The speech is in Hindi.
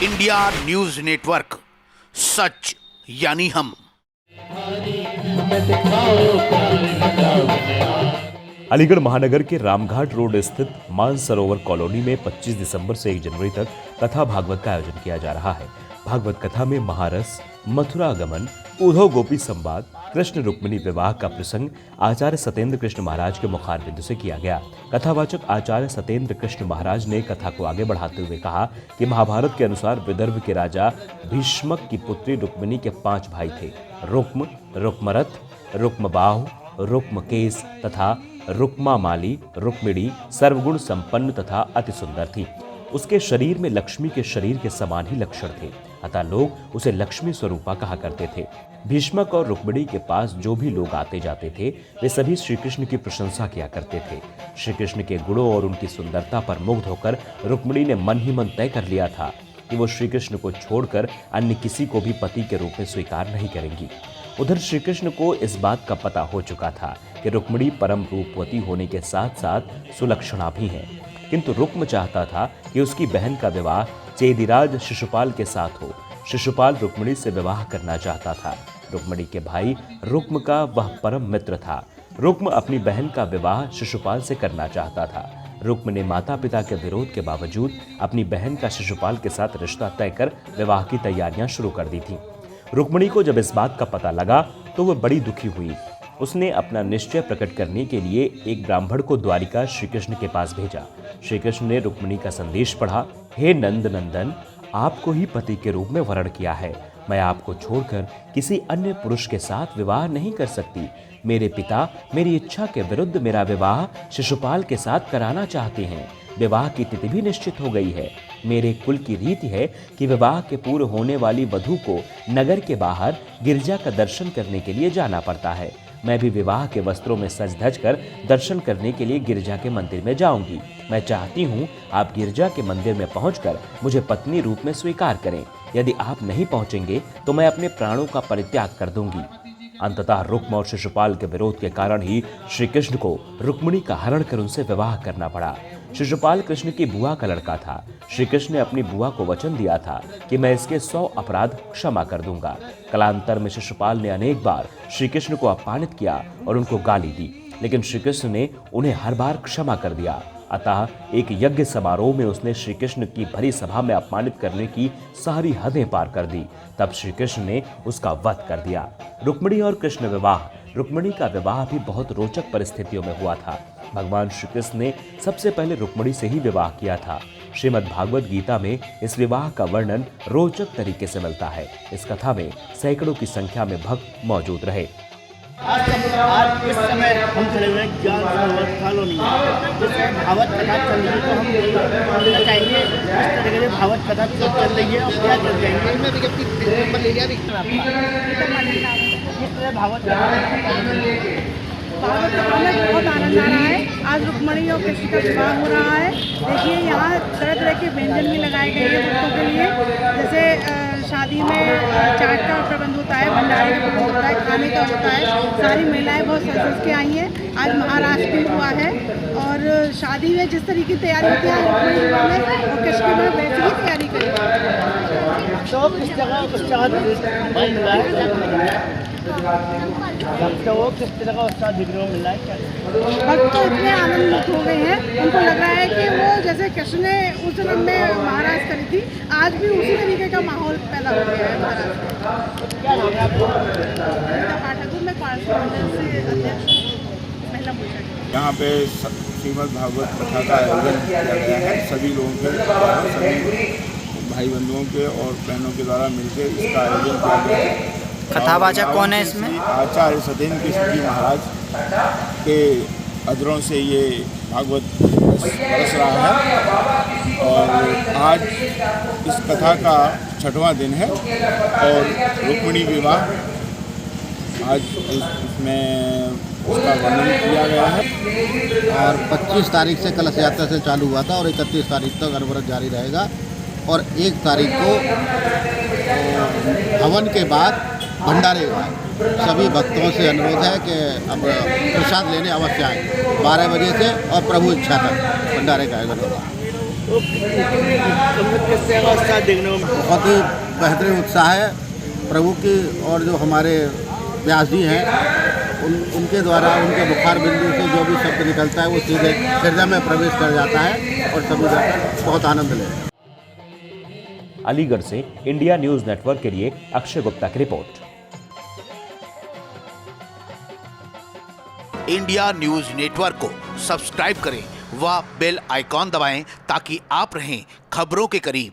इंडिया न्यूज नेटवर्क, सच यानी हम। अलीगढ़ महानगर के रामघाट रोड स्थित मानसरोवर कॉलोनी में 25 दिसंबर से 1 जनवरी तक कथा भागवत का आयोजन किया जा रहा है। भागवत कथा में महारस, मथुरा गमन, उद्धव गोपी संवाद, कृष्ण रुक्मिणी विवाह का प्रसंग आचार्य सत्येंद्र कृष्ण महाराज के मुखारबिंद से किया गया। कथावाचक आचार्य सत्येंद्र कृष्ण महाराज ने कथा को आगे बढ़ाते हुए कहा कि महाभारत के अनुसार विदर्भ के राजा भीष्मक की पुत्री रुक्मिणी के 5 भाई थे। रुक्म, रुक्मरथ, रुक्मबाहु, रुक्मकेश तथा रुक्मामाली। रुक्मिणी सर्वगुण संपन्न तथा अति सुंदर थी। उसके शरीर में लक्ष्मी के शरीर के समान ही लक्षण थे, अतः लोग उसे लक्ष्मी स्वरूपा कहा करते थे। भीष्मक और रुक्मिणी के पास जो भी लोग आते जाते थे वे सभी श्री कृष्ण की प्रशंसा किया करते थे। श्री कृष्ण के गुणों और उनकी सुंदरता पर मुग्ध होकर रुक्मिणी ने मन ही मन तय कर लिया था कि वो श्री कृष्ण को छोड़कर अन्य किसी को भी पति के रूप में स्वीकार नहीं करेंगी। उधर श्री कृष्ण को इस बात का पता हो चुका था कि रुक्मिणी परम रूपवती होने के साथ साथ सुलक्षणा भी है, किंतु रुक्म चाहता था कि उसकी बहन का विवाह चेदिराज शिशुपाल के साथ हो। शिशुपाल रुक्मिणी से विवाह करना चाहता था। रुक्मिणी के भाई रुक्म का वह परम मित्र था। रुक्म अपनी बहन का विवाह शिशुपाल से करना चाहता था। रुक्म ने माता पिता के विरोध के बावजूद अपनी बहन का शिशुपाल के साथ रिश्ता तय कर विवाह की तैयारियां शुरू कर दी थी। रुक्मिणी को जब इस बात का पता लगा तो वह बड़ी दुखी हुई। उसने अपना निश्चय प्रकट करने के लिए एक ब्राह्मण को द्वारिका श्री कृष्ण के पास भेजा। श्री कृष्ण ने रुक्मिणी का संदेश पढ़ा। हे नंद नंदन, आपको ही पति के रूप में वरण किया है। मैं आपको छोड़कर किसी अन्य पुरुष के साथ विवाह नहीं कर सकती। मेरे पिता मेरी इच्छा के विरुद्ध मेरा विवाह शिशुपाल के साथ कराना चाहते हैं। विवाह की तिथि भी निश्चित हो गई है। मेरे कुल की रीति है कि विवाह के पूर्व होने वाली वधू को नगर के बाहर गिरजा का दर्शन करने के लिए जाना पड़ता है। मैं भी विवाह के वस्त्रों में सज धज कर दर्शन करने के लिए गिरजा के मंदिर में जाऊंगी। मैं चाहती हूँ आप गिरजा के मंदिर में पहुंचकर मुझे पत्नी रूप में स्वीकार करें। यदि आप नहीं पहुंचेंगे तो मैं अपने प्राणों का परित्याग कर दूंगी। अंततः रुक्म और शिशुपाल के विरोध के कारण ही श्री कृष्ण को रुक्मिणी का हरण कर उनसे विवाह करना पड़ा। शिशुपाल कृष्ण की बुआ का लड़का था। श्री कृष्ण ने अपनी बुआ को वचन दिया था कि मैं इसके 100 अपराध क्षमा कर दूंगा। कालांतर में शिशुपाल ने अनेक बार श्री कृष्ण को अपमानित किया और उनको गाली दी, लेकिन श्री कृष्ण ने उन्हें हर बार क्षमा कर दिया। अतः एक यज्ञ समारोह में उसने श्री कृष्ण की भरी सभा में अपमानित करने की सारी हदें पार कर दी। तब श्री कृष्ण ने उसका वध कर दिया। रुक्मिणी और कृष्ण विवाह। रुक्मिणी का विवाह भी बहुत रोचक परिस्थितियों में हुआ था। भगवान श्री कृष्ण ने सबसे पहले रुक्मिणी से ही विवाह किया था। श्रीमद् भागवत गीता में इस विवाह का वर्णन रोचक तरीके से मिलता है। इस कथा में सैकड़ों की संख्या में भक्त मौजूद रहे। आज इस समय हम खड़े हुए ज्ञान सरोवर कॉलोनी में, जिसमें भागवत कथा चल रही है। तो हम बताएंगे इस तरीके से भागवत कथा चल रही है और क्या चल जाएंगे। मैं भी अपनी नंबर ले लिया। भागवत कथा में बहुत आनंद आ रहा है। आज रुक्मिणी और कृष्ण का विवाह हो रहा है। देखिए यहाँ तरह तरह के व्यंजन भी लगाए गए हैं भक्तों के लिए। जैसे शादी में चाट का प्रबंध होता है, भंडारे का प्रबंध होता है, खाने का होता है। सारी महिलाएं बहुत सज के आई हैं। आज महाराष्ट्र भी हुआ है और शादी में जिस तरीके की तैयारी होती है रुक्मिणी विवाह में और कृष्ण में वैसी ही तैयारी करी। तो किस जगह उत्साह दिख रहा मिल रहा है। भक्त तो इतने आनंदित हो गए हैं, उनको लग रहा है कि वो जैसे कृष्ण ने उस जन्म में महाराज करी थी, आज भी उसी तरीके का माहौल पैदा हो गया है महाराज। पाठकों में से अध्यक्ष महिला मोर्चा। यहाँ पे श्रीमद् भागवत कथा का आयोजन किया गया है। सभी लोगों के द्वारा, सभी भाई बंधुओं के और बहनों के द्वारा मिलकर इसका आयोजन किया गया है। कथावाचक कौन है इसमें? आचार्य सत्येंद्र कृष्ण जी महाराज के अधरों से ये भागवत बरस रहा है और आज इस कथा का 6वां दिन है और रुक्मिणी विवाह आज इसमें उसका वर्णन किया गया है। और 25 तारीख से कलश यात्रा से चालू हुआ था और 31 तारीख तक अनवरत जारी रहेगा और 1 तारीख को हवन के बाद भंडारे हुआ है। सभी भक्तों से अनुरोध है कि अब प्रसाद लेने अवश्य आए 12 बजे से और प्रभु इच्छा तक भंडारे का आयोजन होगा। तो किस तरह का उत्साह देखने को मिला? बहुत ही बेहतरीन उत्साह है प्रभु की। और जो हमारे व्यास जी हैं उनके द्वारा उनके बुखार बिंदु से जो भी शब्द निकलता है वो सीधे हृदय में प्रवेश कर जाता है और सभी बहुत आनंद ले रहे हैं। अलीगढ़ से इंडिया न्यूज नेटवर्क के लिए अक्षय गुप्ता की रिपोर्ट। इंडिया न्यूज नेटवर्क को सब्सक्राइब करें व बेल आइकॉन दबाएं ताकि आप रहें खबरों के करीब।